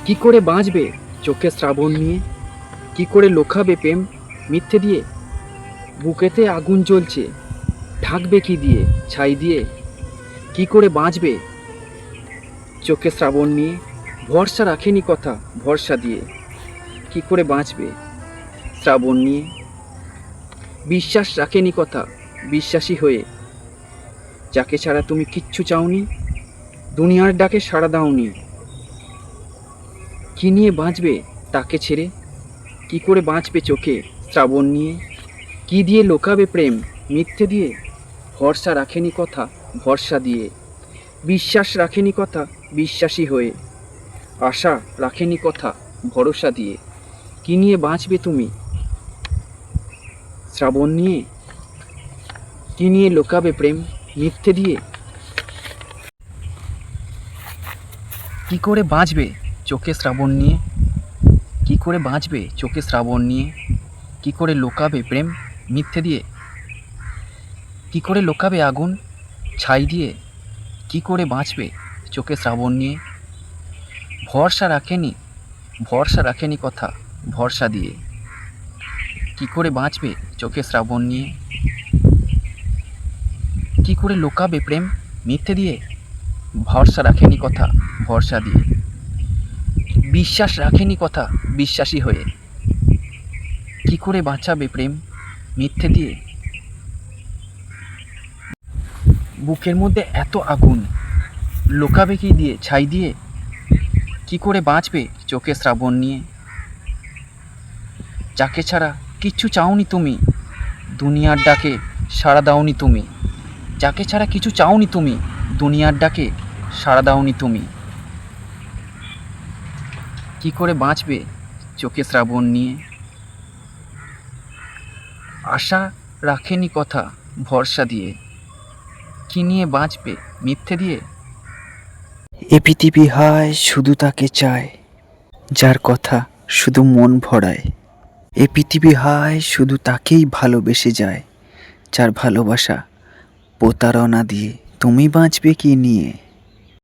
কি করে বাঁচবে চোখে শ্রাবণ নিয়ে? কি করে লোকাবে প্রেম মিথ্যে দিয়ে? বুকেতে আগুন জ্বলছে, ঢাকবে কি দিয়ে? ছাই দিয়ে? কি করে বাঁচবে চোখে শ্রাবণ নিয়ে? ভরসা রাখেনি কথা ভরসা দিয়ে। কি করে বাঁচবে শ্রাবণ নিয়ে? বিশ্বাস রাখেনি কথা বিশ্বাসী হয়ে। যাকে ছাড়া তুমি কিচ্ছু চাওনি, দুনিয়ার ডাকে সাড়া দাওনি। কি নিয়ে বাঁচবে তাকে ছেড়ে? কি করে বাঁচবে চোখে শ্রাবণ নিয়ে? কি দিয়ে লোকাবে প্রেম মিথ্যে দিয়ে? ভরসা রাখেনি কথা ভরসা দিয়ে। বিশ্বাস রাখেনি কথা বিশ্বাসী হয়ে। আশা রাখেনি কথা ভরসা দিয়ে। কি নিয়ে বাঁচবে তুমি শ্রাবণ নিয়ে? কি নিয়ে লোকাবে প্রেম মিথ্যে দিয়ে? কি করে বাঁচবে চোখে শ্রাবণ নিয়ে? কি করে বাঁচবে চোখে শ্রাবণ নিয়ে? কি করে লোকাবে প্রেম মিথ্যে দিয়ে? কি করে লোকাবে আগুন ছাই দিয়ে? কি করে বাঁচবে চোখে শ্রাবণ নিয়ে? ভরসা রাখেনি কথা ভরসা দিয়ে। কি করে বাঁচবে চোখে শ্রাবণ নিয়ে? কি করে লোকাবে প্রেম মিথ্যে দিয়ে? ভরসা রাখেনি কথা ভরসা দিয়ে। বিশ্বাস রাখেনি কথা বিশ্বাসী হয়ে। কি করে বাঁচাবে প্রেম মিথ্যে দিয়ে? বুকের মধ্যে এত আগুন, লোকাবে কি দিয়ে ছাই দিয়ে? কি করে বাঁচবে চোখে শ্রাবণ নিয়ে? যাকে ছাড়া কিচ্ছু চাওনি তুমি, দুনিয়ার ডাকে সাড়া দাওনি তুমি। যাকে ছাড়া কিছু চাওনি তুমি, দুনিয়ার ডাকে সাড়া দাওনি তুমি। কি করে বাঁচবে চোখে শ্রাবণ নিয়ে? আশা রাখেনি কথা ভরসা দিয়ে। কি নিয়ে বাঁচবে মিথ্যে দিয়ে? এ পৃথিবী হায় শুধু তাকে চায়, যার কথা শুধু মন ভরায়। এ পৃথিবী হায় শুধু তাকেই ভালোবেসে যায়, যার ভালোবাসা প্রতারণা দিয়ে। তুমি বাঁচবে কি নিয়ে?